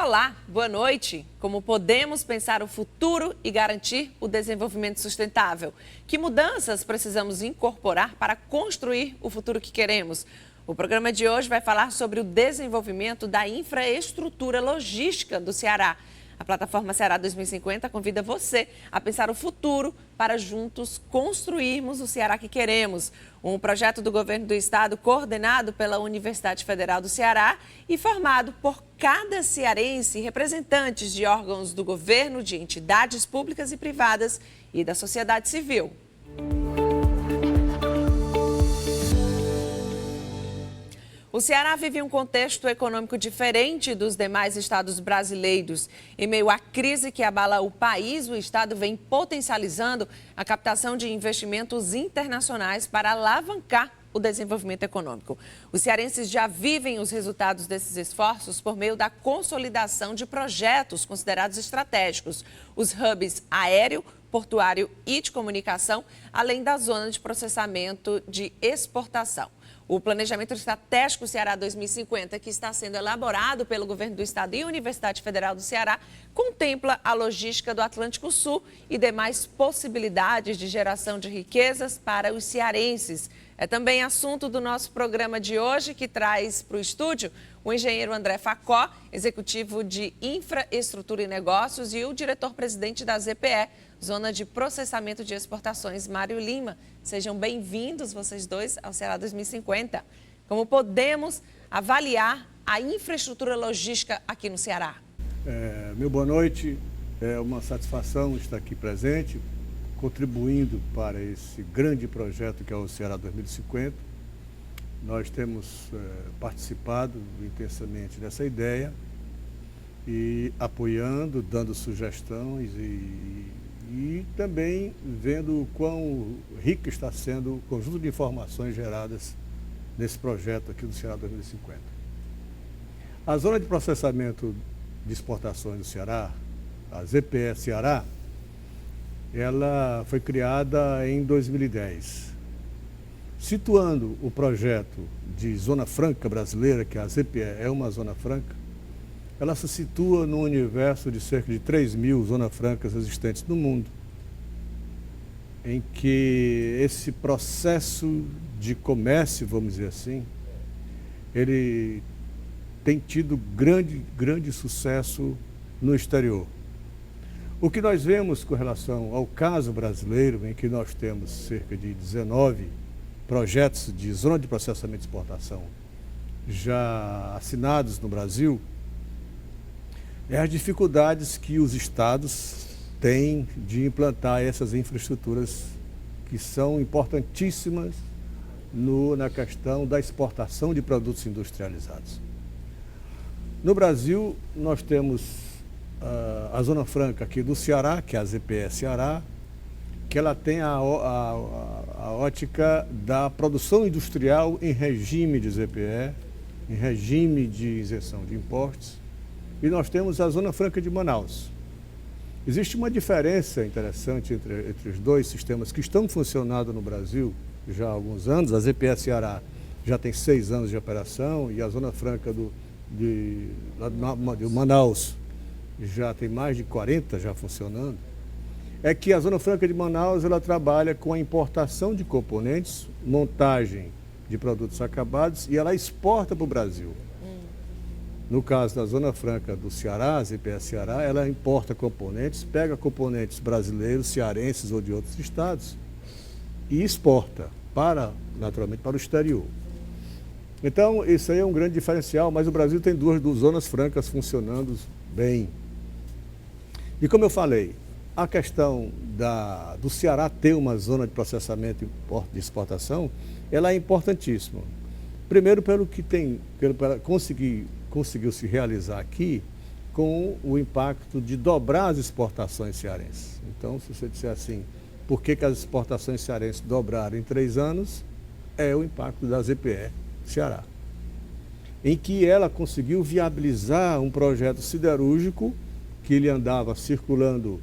Olá, boa noite. Como podemos pensar o futuro e garantir o desenvolvimento sustentável? Que mudanças precisamos incorporar para construir o futuro que queremos? O programa de hoje vai falar sobre o desenvolvimento da infraestrutura logística do Ceará. A plataforma Ceará 2050 convida você a pensar o futuro para juntos construirmos o Ceará que queremos. Um projeto do governo do estado coordenado pela Universidade Federal do Ceará e formado por cada cearense, representantes de órgãos do governo, de entidades públicas e privadas e da sociedade civil. O Ceará vive um contexto econômico diferente dos demais estados brasileiros. Em meio à crise que abala o país, o estado vem potencializando a captação de investimentos internacionais para alavancar o desenvolvimento econômico. Os cearenses já vivem os resultados desses esforços por meio da consolidação de projetos considerados estratégicos, os hubs aéreo, portuário e de comunicação, além da zona de processamento de exportação. O Planejamento Estratégico Ceará 2050, que está sendo elaborado pelo Governo do Estado e Universidade Federal do Ceará, contempla a logística do Atlântico Sul e demais possibilidades de geração de riquezas para os cearenses. É também assunto do nosso programa de hoje, que traz para o estúdio o engenheiro André Facó, executivo de Infraestrutura e Negócios, e o diretor-presidente da ZPE, Zona de Processamento de Exportações, Mário Lima. Sejam bem-vindos, vocês dois, ao Ceará 2050. Como podemos avaliar a infraestrutura logística aqui no Ceará? Meu boa noite, é uma satisfação estar aqui presente, contribuindo para esse grande projeto que é o Ceará 2050. Nós temos participado intensamente dessa ideia e apoiando, dando sugestões e também vendo o quão rico está sendo o conjunto de informações geradas nesse projeto aqui do Ceará 2050. A Zona de Processamento de Exportações do Ceará, a ZPE Ceará, ela foi criada em 2010. Situando o projeto de Zona Franca brasileira, que a ZPE é uma Zona Franca, ela se situa no universo de cerca de 3.000 zonas francas existentes no mundo, em que esse processo de comércio, vamos dizer assim, ele tem tido grande sucesso no exterior. O que nós vemos com relação ao caso brasileiro, em que nós temos cerca de 19 projetos de zona de processamento e exportação já assinados no Brasil, é as dificuldades que os estados têm de implantar essas infraestruturas que são importantíssimas na questão da exportação de produtos industrializados. No Brasil, nós temos a Zona Franca aqui do Ceará, que é a ZPE Ceará, que ela tem a ótica da produção industrial em regime de ZPE, em regime de isenção de impostos. E nós temos a Zona Franca de Manaus. Existe uma diferença interessante entre os dois sistemas que estão funcionando no Brasil já há alguns anos. A ZPE Ceará já tem 6 anos de operação e a Zona Franca de Manaus já tem mais de 40 já funcionando. É que a Zona Franca de Manaus ela trabalha com a importação de componentes, montagem de produtos acabados e ela exporta para o Brasil. No caso da Zona Franca do Ceará, a ZPE Ceará, ela importa componentes, pega componentes brasileiros, cearenses ou de outros estados e exporta naturalmente para o exterior. Então, isso aí é um grande diferencial, mas o Brasil tem duas zonas francas funcionando bem. E como eu falei, a questão do Ceará ter uma zona de processamento e de exportação, ela é importantíssima. Primeiro, pelo que conseguiu se realizar aqui com o impacto de dobrar as exportações cearenses. Então, se você disser assim, por que as exportações cearenses dobraram em 3 anos, é o impacto da ZPE Ceará, em que ela conseguiu viabilizar um projeto siderúrgico que ele andava circulando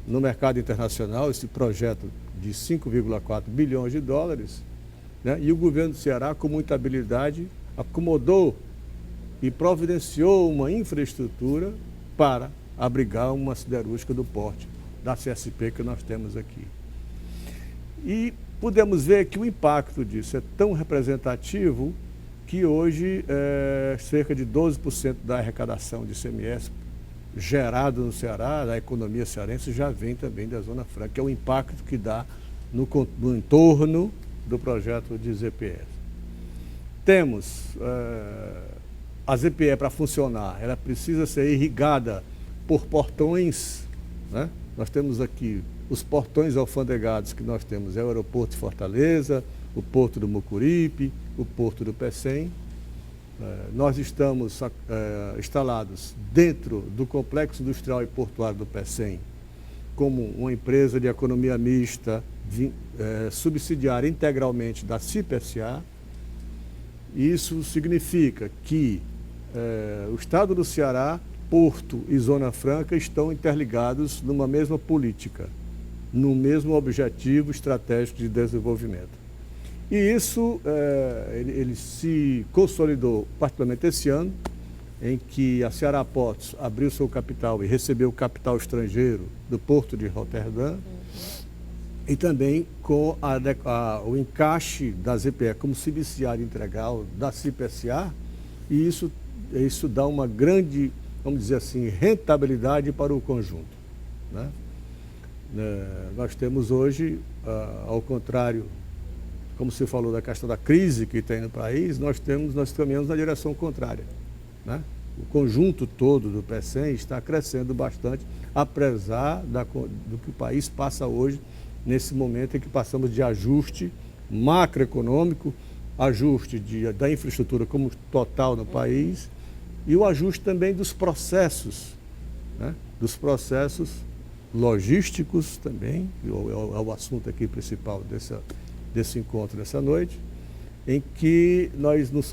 no mercado internacional, esse projeto de 5,4 bilhões de dólares, né? E o governo do Ceará, com muita habilidade, acomodou e providenciou uma infraestrutura para abrigar uma siderúrgica do porte da CSP que nós temos aqui. E podemos ver que o impacto disso é tão representativo que hoje cerca de 12% da arrecadação de ICMS gerado no Ceará, da economia cearense, já vem também da Zona Franca, que é o impacto que dá no entorno do projeto de ZPE. Temos a ZPE para funcionar, ela precisa ser irrigada por portões, né? Nós temos aqui os portões alfandegados que nós temos, é o aeroporto de Fortaleza, o porto do Mucuripe, o porto do Pecém. Nós estamos instalados dentro do Complexo Industrial e Portuário do Pecém, como uma empresa de economia mista, subsidiária integralmente da CIP-SA. Isso significa que o Estado do Ceará, Porto e Zona Franca estão interligados numa mesma política, no mesmo objetivo estratégico de desenvolvimento. E isso ele se consolidou particularmente esse ano, em que a Ceará Portos abriu seu capital e recebeu capital estrangeiro do Porto de Roterdã, e também com o encaixe da ZPE como subsidiária integral da CIP-SA, e isso dá uma grande, vamos dizer assim, rentabilidade para o conjunto, né? Nós temos hoje, ao contrário, como você falou da questão da crise que tem no país, nós caminhamos na direção contrária, né? O conjunto todo do PECEM está crescendo bastante, apesar do que o país passa hoje, nesse momento em que passamos de ajuste macroeconômico, ajuste da infraestrutura como total no país e o ajuste também dos processos, né? Dos processos logísticos também, é o assunto aqui principal desse encontro dessa noite, em que nós nos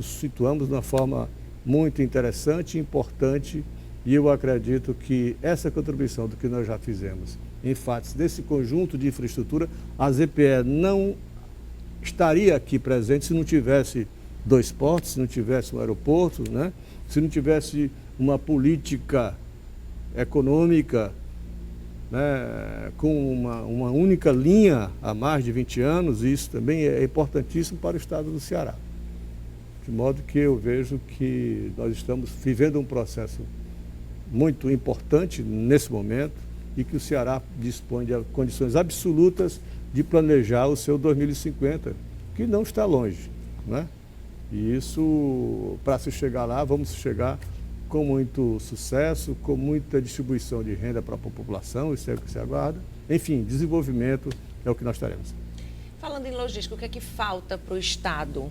situamos de uma forma muito interessante, importante, e eu acredito que essa contribuição do que nós já fizemos em face desse conjunto de infraestrutura, a ZPE não estaria aqui presente se não tivesse dois portos, se não tivesse um aeroporto, né? Se não tivesse uma política econômica, né, com uma única linha há mais de 20 anos, e isso também é importantíssimo para o estado do Ceará. De modo que eu vejo que nós estamos vivendo um processo muito importante nesse momento e que o Ceará dispõe de condições absolutas de planejar o seu 2050, que não está longe, né? E isso, para se chegar lá, vamos chegar com muito sucesso, com muita distribuição de renda para a população, isso é o que se aguarda. Enfim, desenvolvimento é o que nós teremos. Falando em logística, o que é que falta para o Estado?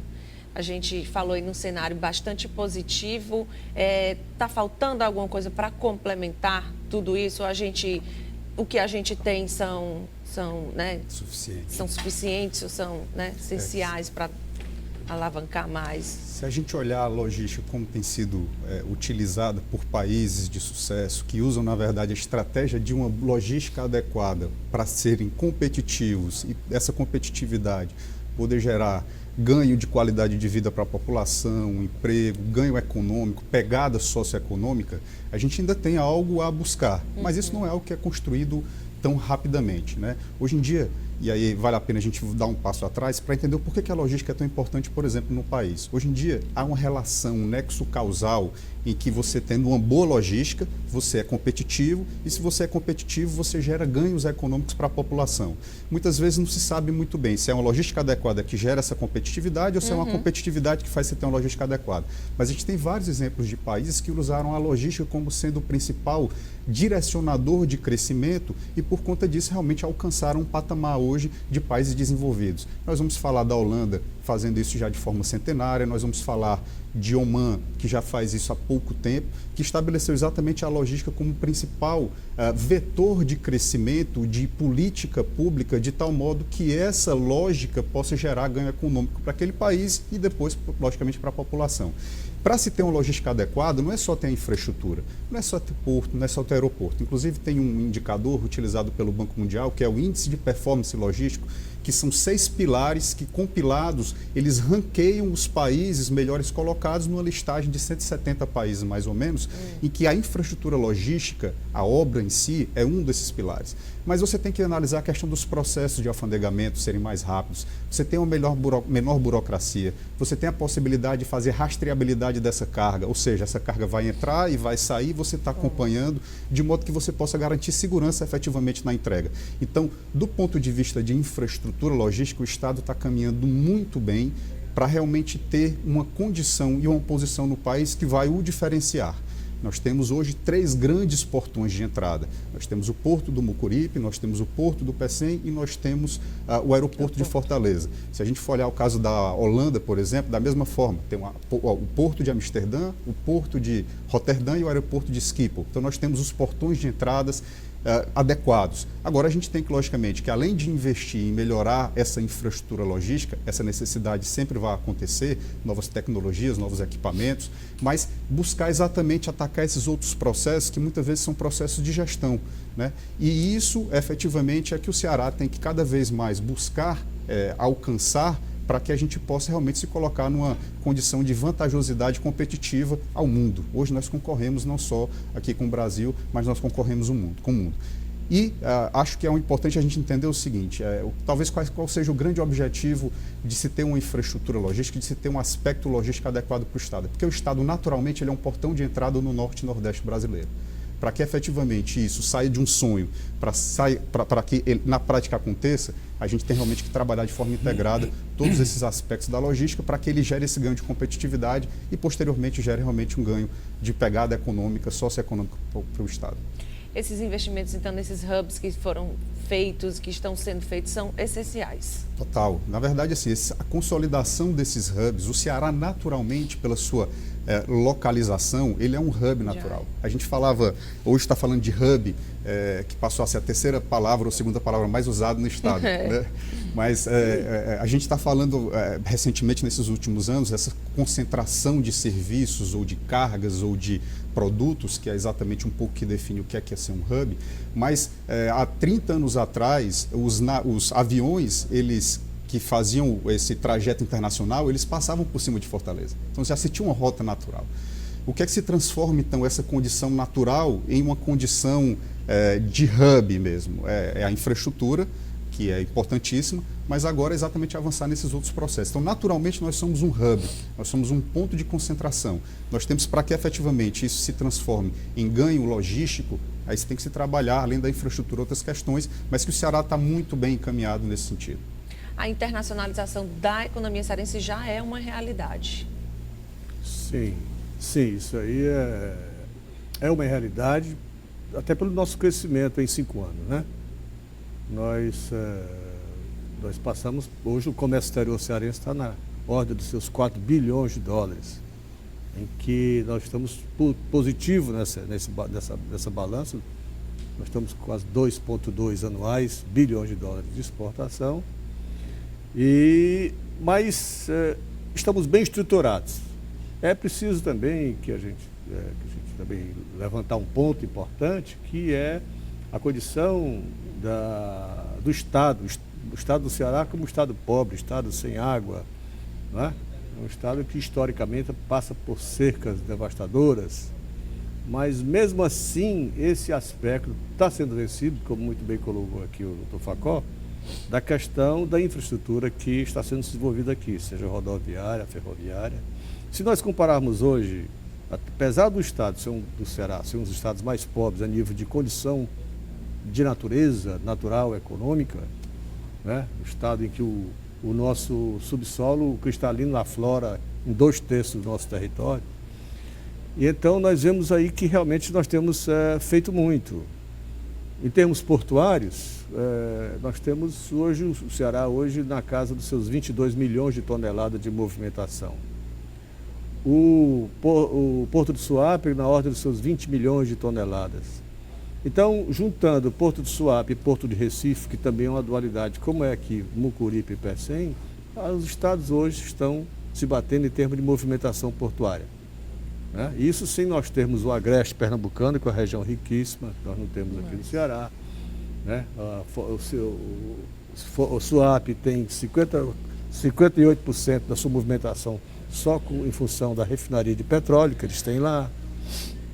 A gente falou aí num cenário bastante positivo. Está faltando alguma coisa para complementar tudo isso? O que a gente tem são suficientes ou são, né, essenciais para alavancar mais? Se a gente olhar a logística como tem sido utilizada por países de sucesso, que usam, na verdade, a estratégia de uma logística adequada para serem competitivos e essa competitividade poder gerar ganho de qualidade de vida para a população, emprego, ganho econômico, pegada socioeconômica, a gente ainda tem algo a buscar. Mas isso não é algo que é construído tão rapidamente, né? Hoje em dia, e aí vale a pena a gente dar um passo atrás para entender por que a logística é tão importante, por exemplo, no país. Hoje em dia, há uma relação, um nexo causal em que você tendo uma boa logística, você é competitivo, e se você é competitivo, você gera ganhos econômicos para a população. Muitas vezes não se sabe muito bem se é uma logística adequada que gera essa competitividade ou se é uma competitividade que faz você ter uma logística adequada. Mas a gente tem vários exemplos de países que usaram a logística como sendo o principal direcionador de crescimento e por conta disso realmente alcançaram um patamar hoje de países desenvolvidos. Nós vamos falar da Holanda fazendo isso já de forma centenária, nós vamos falar de Oman, que já faz isso há pouco tempo, que estabeleceu exatamente a logística como principal vetor de crescimento, de política pública, de tal modo que essa lógica possa gerar ganho econômico para aquele país e depois, logicamente, para a população. Para se ter uma logística adequada, não é só ter a infraestrutura, não é só ter porto, não é só ter aeroporto. Inclusive, tem um indicador utilizado pelo Banco Mundial, que é o Índice de Performance Logístico, que são 6 pilares que, compilados, eles ranqueiam os países melhores colocados numa listagem de 170 países, mais ou menos, em que a infraestrutura logística, a obra em si, é um desses pilares. Mas você tem que analisar a questão dos processos de alfandegamento serem mais rápidos, você tem uma menor burocracia, você tem a possibilidade de fazer rastreabilidade dessa carga, ou seja, essa carga vai entrar e vai sair, você está acompanhando, de modo que você possa garantir segurança efetivamente na entrega. Então, do ponto de vista de infraestrutura logística, o Estado está caminhando muito bem para realmente ter uma condição e uma posição no país que vai o diferenciar. Nós temos hoje 3 grandes portões de entrada. Nós temos o Porto do Mucuripe, nós temos o Porto do Pecém e nós temos o Aeroporto de Fortaleza. Se a gente for olhar o caso da Holanda, por exemplo, da mesma forma, tem o Porto de Amsterdã, o Porto de Roterdã e o Aeroporto de Schiphol. Então nós temos os portões de entradas adequados. Agora a gente tem que, logicamente, que além de investir em melhorar essa infraestrutura logística, essa necessidade sempre vai acontecer, novas tecnologias, novos equipamentos, mas buscar exatamente atacar esses outros processos que muitas vezes são processos de gestão, né? E isso, efetivamente, é que o Ceará tem que cada vez mais buscar alcançar para que a gente possa realmente se colocar numa condição de vantajosidade competitiva ao mundo. Hoje nós concorremos não só aqui com o Brasil, mas nós concorremos com o mundo. E acho que é importante a gente entender o seguinte, talvez qual seja o grande objetivo de se ter uma infraestrutura logística, de se ter um aspecto logístico adequado para o Estado. Porque o Estado, naturalmente, ele é um portão de entrada no norte e nordeste brasileiro. Para que efetivamente isso saia de um sonho, para que ele, na prática aconteça, a gente tem realmente que trabalhar de forma integrada todos esses aspectos da logística para que ele gere esse ganho de competitividade e posteriormente gere realmente um ganho de pegada econômica, socioeconômica para o Estado. Esses investimentos, então, nesses hubs que foram feitos, que estão sendo feitos, são essenciais. Total. Na verdade, assim, a consolidação desses hubs, o Ceará naturalmente, pela sua localização, ele é um hub natural. A gente falava, hoje está falando de hub, que passou a ser a terceira palavra ou segunda palavra mais usada no Estado. Né? Mas a gente está falando recentemente, nesses últimos anos, essa concentração de serviços ou de cargas ou de produtos, que é exatamente um pouco que define o que é ser um hub, mas há 30 anos atrás, os aviões, eles que faziam esse trajeto internacional, eles passavam por cima de Fortaleza. Então já se tinha uma rota natural. O que é que se transforma, então, essa condição natural em uma condição de hub mesmo? É a infraestrutura, que é importantíssima, mas agora é exatamente avançar nesses outros processos. Então, naturalmente, nós somos um hub, nós somos um ponto de concentração. Nós temos, para que efetivamente isso se transforme em ganho logístico, aí você tem que se trabalhar, além da infraestrutura, outras questões, mas que o Ceará está muito bem encaminhado nesse sentido. A internacionalização da economia cearense já é uma realidade. Sim, isso aí é uma realidade, até pelo nosso crescimento em 5 anos, né? Nós passamos, hoje o comércio exterior cearense está na ordem dos seus 4 bilhões de dólares, em que nós estamos positivo nessa balança, nós estamos com quase 2,2 anuais bilhões de dólares de exportação, mas estamos bem estruturados. É preciso também que a gente também levantar um ponto importante, que é a condição do Estado, o Estado do Ceará como um Estado pobre, Estado sem água, não é? É um Estado que historicamente passa por cercas devastadoras, mas mesmo assim esse aspecto está sendo vencido, como muito bem colocou aqui o Dr. Facó, da questão da infraestrutura que está sendo desenvolvida aqui, seja rodoviária, ferroviária. Se nós compararmos hoje, apesar do Estado do Ceará ser um dos estados mais pobres a nível de condição de natureza, natural, econômica, né? O estado em que o nosso subsolo cristalino aflora em 2/3 do nosso território. E então nós vemos aí que realmente nós temos feito muito. Em termos portuários, nós temos hoje, o Ceará hoje na casa dos seus 22 milhões de toneladas de movimentação. O Porto do Suape na ordem dos seus 20 milhões de toneladas. Então, juntando Porto do Suape e Porto de Recife, que também é uma dualidade, como é aqui Mucuripe e Pecém, os estados hoje estão se batendo em termos de movimentação portuária. Né? Isso sem nós termos o agreste pernambucano, que é uma região riquíssima, que nós não temos aqui no Ceará. Né? O O Suape tem 58% da sua movimentação só em função da refinaria de petróleo que eles têm lá,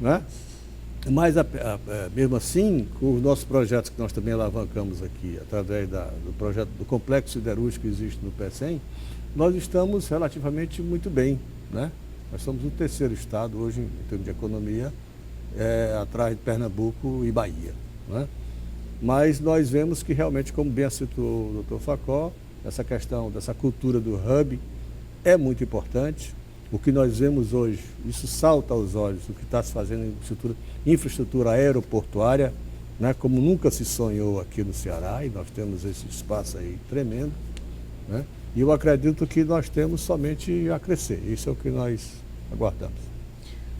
né? Mas, mesmo assim, com os nossos projetos que nós também alavancamos aqui, através do projeto do complexo siderúrgico que existe no PECEM, nós estamos relativamente muito bem, né? Nós somos o terceiro estado hoje, em termos de economia, atrás de Pernambuco e Bahia, né? Mas nós vemos que realmente, como bem citou o Dr. Facó, essa questão dessa cultura do hub é muito importante. O que nós vemos hoje, isso salta aos olhos, o que está se fazendo em infraestrutura aeroportuária, né, como nunca se sonhou aqui no Ceará, e nós temos esse espaço aí tremendo, né? E eu acredito que nós temos somente a crescer. Isso é o que nós aguardamos.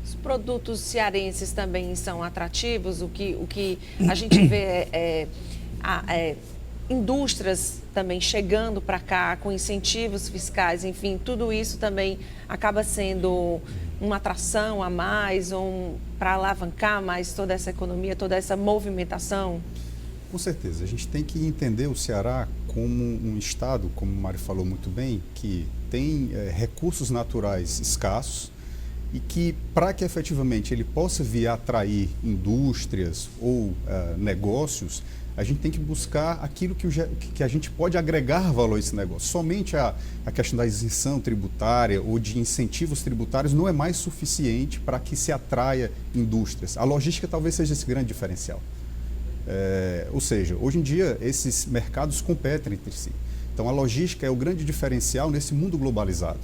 Os produtos cearenses também são atrativos? O que a gente vê indústrias também chegando para cá com incentivos fiscais, enfim, tudo isso também acaba sendo uma atração a mais, para alavancar mais toda essa economia, toda essa movimentação? Com certeza. A gente tem que entender o Ceará como um estado, como o Mário falou muito bem, que tem recursos naturais escassos e que, para que efetivamente ele possa vir a atrair indústrias ou negócios, a gente tem que buscar aquilo que a gente pode agregar valor a esse negócio. Somente a questão da isenção tributária ou de incentivos tributários não é mais suficiente para que se atraia indústrias. A logística talvez seja esse grande diferencial. Ou seja, hoje em dia esses mercados competem entre si. Então a logística é o grande diferencial nesse mundo globalizado.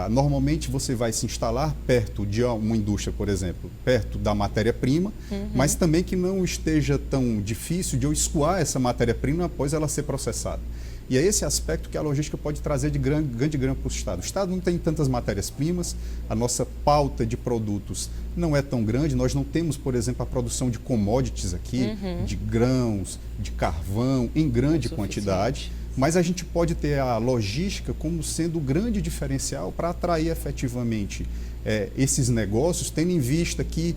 Normalmente você vai se instalar perto de uma indústria, por exemplo, perto da matéria-prima, mas também que não esteja tão difícil de eu escoar essa matéria-prima após ela ser processada. E é esse aspecto que a logística pode trazer de grande ganho para o Estado. O Estado não tem tantas matérias-primas, a nossa pauta de produtos não é tão grande, nós não temos, por exemplo, a produção de commodities aqui, de grãos, de carvão, em grande quantidade. Mas a gente pode ter a logística como sendo o grande diferencial para atrair efetivamente esses negócios, tendo em vista que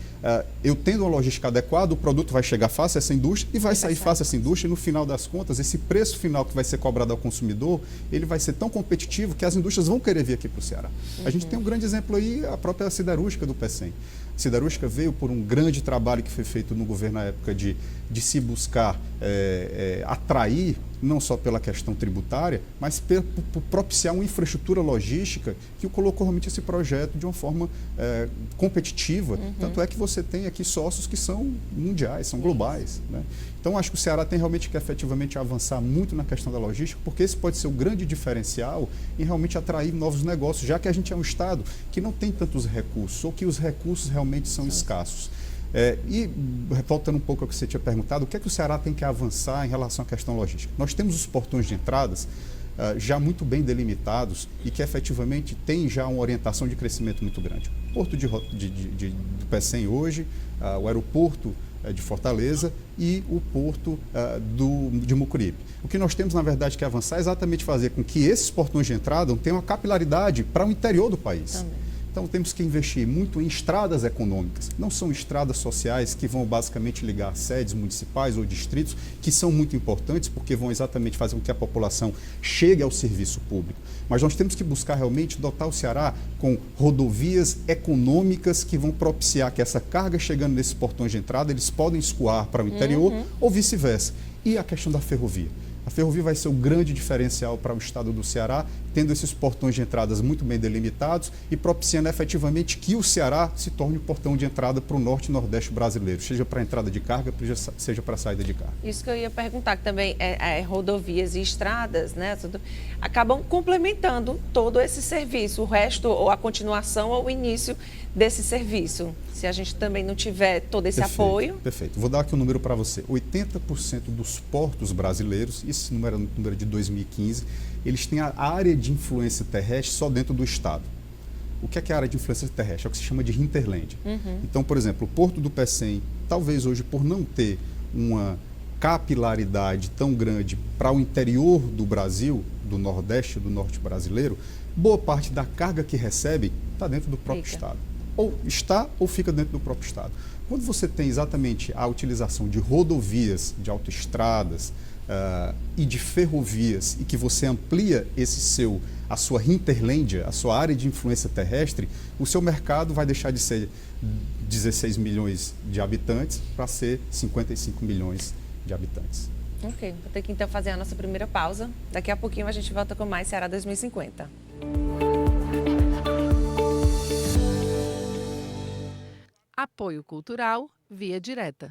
eu tendo uma logística adequada, o produto vai chegar fácil a essa indústria e vai sair fácil a essa indústria, e no final das contas, esse preço final que vai ser cobrado ao consumidor, ele vai ser tão competitivo que as indústrias vão querer vir aqui para o Ceará. A gente tem um grande exemplo aí, a própria siderúrgica do PECEM. A siderúrgica veio por um grande trabalho que foi feito no governo na época de se buscar atrair, não só pela questão tributária, mas por propiciar uma infraestrutura logística que colocou realmente esse projeto de uma forma competitiva. Tanto é que você tem aqui sócios que são mundiais, são globais, né? Então, acho que o Ceará tem realmente que efetivamente avançar muito na questão da logística, porque esse pode ser o grande diferencial em realmente atrair novos negócios, já que a gente é um estado que não tem tantos recursos, ou que os recursos realmente são escassos. E voltando um pouco ao que você tinha perguntado, o que é que o Ceará tem que avançar em relação à questão logística? Nós temos os portões de entradas já muito bem delimitados e que efetivamente tem já uma orientação de crescimento muito grande. O Porto do PECEM hoje, o aeroporto de Fortaleza e o Porto de Mucuripe. O que nós temos, na verdade, que avançar é exatamente fazer com que esses portões de entrada tenham uma capilaridade para o interior do país. Também. Então, temos que investir muito em estradas econômicas. Não são estradas sociais que vão basicamente ligar sedes municipais ou distritos, que são muito importantes porque vão exatamente fazer com que a população chegue ao serviço público. Mas nós temos que buscar realmente dotar o Ceará com rodovias econômicas que vão propiciar que essa carga chegando nesses portões de entrada, eles podem escoar para o interior ou vice-versa. E a questão da ferrovia. A ferrovia vai ser o grande diferencial para o estado do Ceará, tendo esses portões de entradas muito bem delimitados e propiciando efetivamente que o Ceará se torne o portão de entrada para o norte e nordeste brasileiro, seja para a entrada de carga, seja para a saída de carga. Isso que eu ia perguntar, que também rodovias e estradas, né, acabam complementando todo esse serviço, o resto, ou a continuação ou o início desse serviço, se a gente também não tiver todo esse apoio. Perfeito. Vou dar aqui um número para você. 80% dos portos brasileiros, esse número é o número de 2015, eles têm a área de influência terrestre só dentro do estado. O que é a área de influência terrestre? É o que se chama de hinterland. Então, por exemplo, o Porto do PECEM, talvez hoje por não ter uma capilaridade tão grande para o interior do Brasil, do Nordeste e do Norte brasileiro, boa parte da carga que recebe está dentro do próprio estado. ou está ou fica dentro do próprio estado. Quando você tem exatamente a utilização de rodovias, de autoestradas e de ferrovias, e que você amplia a sua hinterlândia, a sua área de influência terrestre, o seu mercado vai deixar de ser 16 milhões de habitantes para ser 55 milhões de habitantes. Ok, vou ter que então fazer a nossa primeira pausa. Daqui a pouquinho a gente volta com mais Ceará 2050. Apoio Cultural Via Direta.